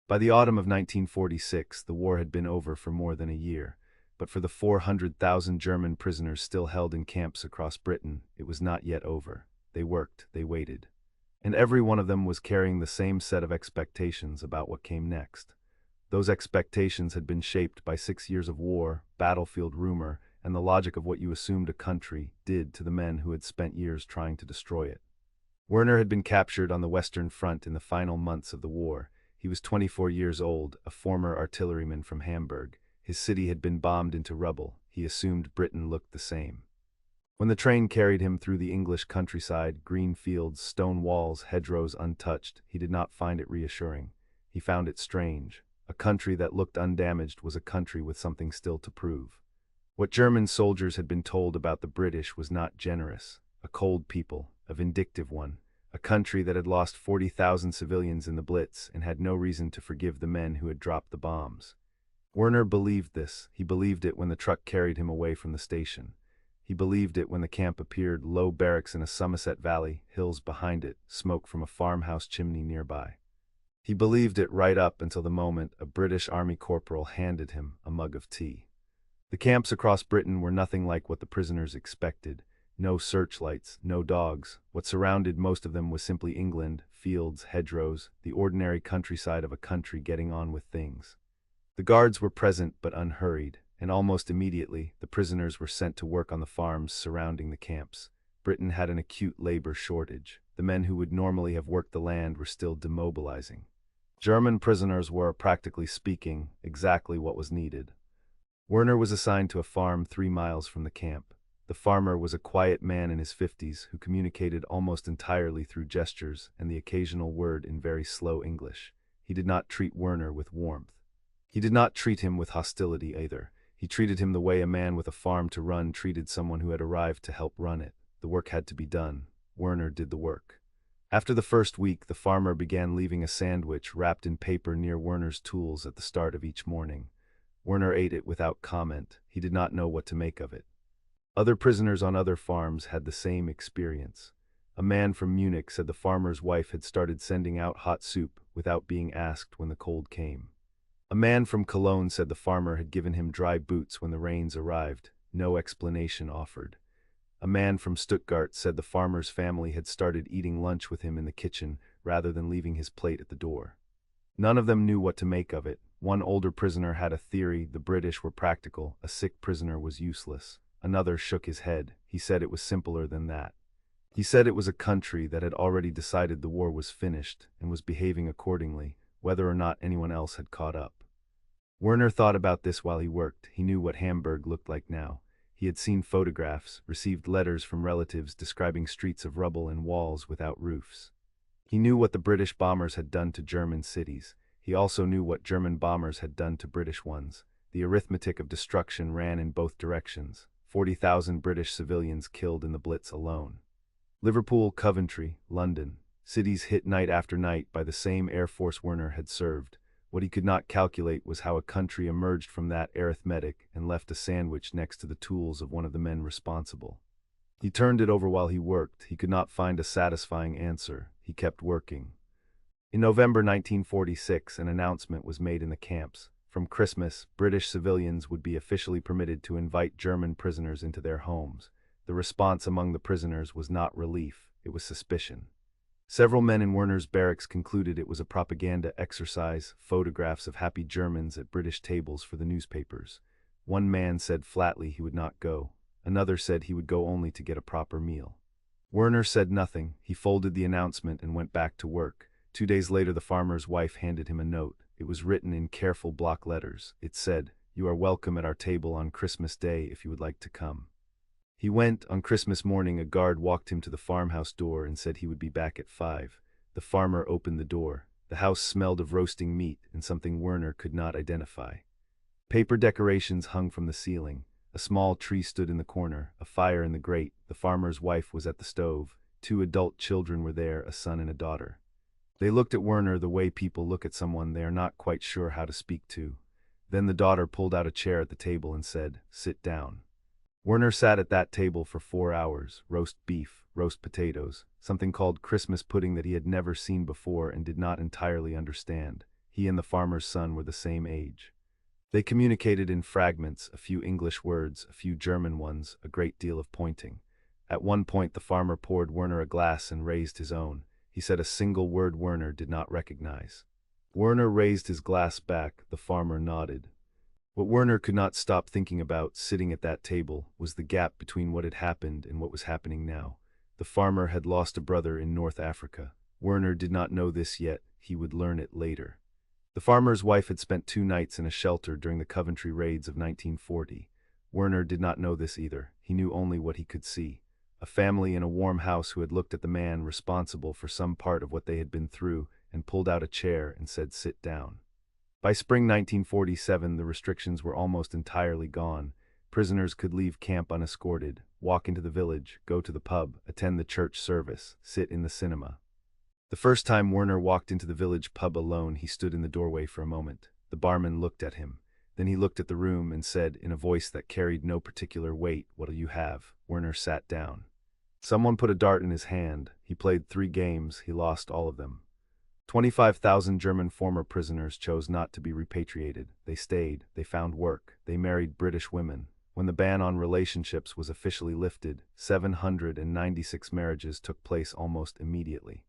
By the autumn of 1946, the war had been over for more than a year, but for the 400,000 German prisoners still held in camps across Britain, it was not yet over. They worked, they waited. And every one of them was carrying the same set of expectations about what came next. Those expectations had been shaped by 6 years of war, battlefield rumor, and the logic of what you assumed a country did to the men who had spent years trying to destroy it. Werner had been captured on the Western Front in the final months of the war. He was 24 years old, a former artilleryman from Hamburg. His city had been bombed into rubble. He assumed Britain looked the same. When the train carried him through the English countryside, green fields, stone walls, hedgerows untouched, he did not find it reassuring. He found it strange. A country that looked undamaged was a country with something still to prove. What German soldiers had been told about the British was not generous. A cold people, a vindictive one, a country that had lost 40,000 civilians in the Blitz and had no reason to forgive the men who had dropped the bombs. Werner believed this. He believed it when the truck carried him away from the station. He believed it when the camp appeared, low barracks in a Somerset valley, hills behind it, smoke from a farmhouse chimney nearby. He believed it right up until the moment a British Army corporal handed him a mug of tea. The camps across Britain were nothing like what the prisoners expected. No searchlights, no dogs. What surrounded most of them was simply England, fields, hedgerows, the ordinary countryside of a country getting on with things. The guards were present but unhurried, and almost immediately the prisoners were sent to work on the farms surrounding the camps. Britain had an acute labor shortage. The men who would normally have worked the land were still demobilizing. German prisoners were, practically speaking, exactly what was needed. Werner was assigned to a farm 3 miles from the camp. The farmer was a quiet man in his 50s who communicated almost entirely through gestures and the occasional word in very slow English. He did not treat Werner with warmth. He did not treat him with hostility either. He treated him the way a man with a farm to run treated someone who had arrived to help run it. The work had to be done. Werner did the work. After the first week, the farmer began leaving a sandwich wrapped in paper near Werner's tools at the start of each morning. Werner ate it without comment. He did not know what to make of it. Other prisoners on other farms had the same experience. A man from Munich said the farmer's wife had started sending out hot soup without being asked when the cold came. A man from Cologne said the farmer had given him dry boots when the rains arrived, no explanation offered. A man from Stuttgart said the farmer's family had started eating lunch with him in the kitchen rather than leaving his plate at the door. None of them knew what to make of it. One older prisoner had a theory: the British were practical, a sick prisoner was useless. Another shook his head. He said it was simpler than that. He said it was a country that had already decided the war was finished and was behaving accordingly, whether or not anyone else had caught up. Werner thought about this while he worked. He knew what Hamburg looked like now. He had seen photographs, received letters from relatives describing streets of rubble and walls without roofs. He knew what the British bombers had done to German cities. He also knew what German bombers had done to British ones. The arithmetic of destruction ran in both directions. 40,000 British civilians killed in the Blitz alone. Liverpool, Coventry, London, cities hit night after night by the same Air Force Werner had served. What he could not calculate was how a country emerged from that arithmetic and left a sandwich next to the tools of one of the men responsible. He turned it over while he worked. He could not find a satisfying answer. He kept working. In November 1946, an announcement was made in the camps. From Christmas, British civilians would be officially permitted to invite German prisoners into their homes. The response among the prisoners was not relief, it was suspicion. Several men in Werner's barracks concluded it was a propaganda exercise, photographs of happy Germans at British tables for the newspapers. One man said flatly he would not go. Another said he would go only to get a proper meal. Werner said nothing. He folded the announcement and went back to work. 2 days later, the farmer's wife handed him a note. It was written in careful block letters. It said, "You are welcome at our table on Christmas Day if you would like to come." He went. On Christmas morning, a guard walked him to the farmhouse door and said he would be back at 5. The farmer opened the door. The house smelled of roasting meat and something Werner could not identify. Paper decorations hung from the ceiling. A small tree stood in the corner, a fire in the grate. The farmer's wife was at the stove. 2 adult children were there, a son and a daughter. They looked at Werner the way people look at someone they are not quite sure how to speak to. Then the daughter pulled out a chair at the table and said, "Sit down." Werner sat at that table for 4 hours. Roast beef, roast potatoes, something called Christmas pudding that he had never seen before and did not entirely understand. He and the farmer's son were the same age. They communicated in fragments, a few English words, a few German ones, a great deal of pointing. At one point the farmer poured Werner a glass and raised his own. He said a single word Werner did not recognize. Werner raised his glass back, the farmer nodded. What Werner could not stop thinking about, sitting at that table, was the gap between what had happened and what was happening now. The farmer had lost a brother in North Africa. Werner did not know this yet, he would learn it later. The farmer's wife had spent 2 nights in a shelter during the Coventry raids of 1940. Werner did not know this either, he knew only what he could see. A family in a warm house who had looked at the man responsible for some part of what they had been through and pulled out a chair and said, "Sit down." By spring 1947, the restrictions were almost entirely gone. Prisoners could leave camp unescorted, walk into the village, go to the pub, attend the church service, sit in the cinema. The first time Werner walked into the village pub alone, he stood in the doorway for a moment. The barman looked at him. Then he looked at the room and said, in a voice that carried no particular weight, "What'll you have?" Werner sat down. Someone put a dart in his hand. He played 3 games, he lost all of them. 25,000 German former prisoners chose not to be repatriated. They stayed, they found work, they married British women. When the ban on relationships was officially lifted, 796 marriages took place almost immediately.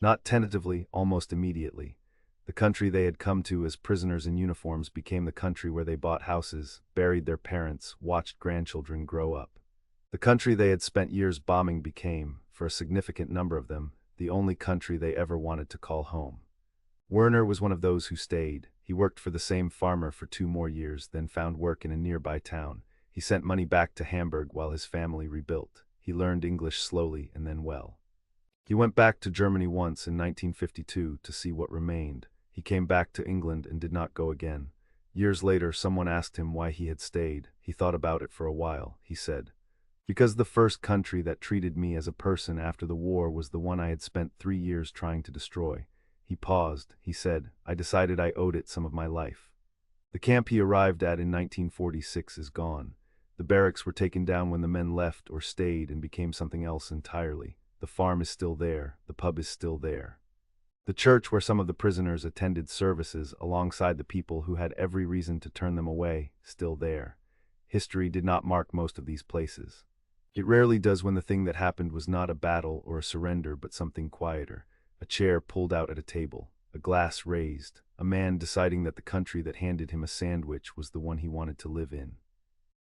Not tentatively, almost immediately. The country they had come to as prisoners in uniforms became the country where they bought houses, buried their parents, watched grandchildren grow up. The country they had spent years bombing became, for a significant number of them, the only country they ever wanted to call home. Werner was one of those who stayed. He worked for the same farmer for 2 more years, then found work in a nearby town. He sent money back to Hamburg while his family rebuilt. He learned English slowly and then well. He went back to Germany once in 1952 to see what remained. He came back to England and did not go again. Years later, someone asked him why he had stayed. He thought about it for a while. He said, "Because the first country that treated me as a person after the war was the one I had spent 3 years trying to destroy." He paused. He said, "I decided I owed it some of my life." The camp he arrived at in 1946 is gone. The barracks were taken down when the men left or stayed and became something else entirely. The farm is still there. The pub is still there. The church where some of the prisoners attended services alongside the people who had every reason to turn them away, still there. History did not mark most of these places. It rarely does when the thing that happened was not a battle or a surrender but something quieter. A chair pulled out at a table, a glass raised, a man deciding that the country that handed him a sandwich was the one he wanted to live in.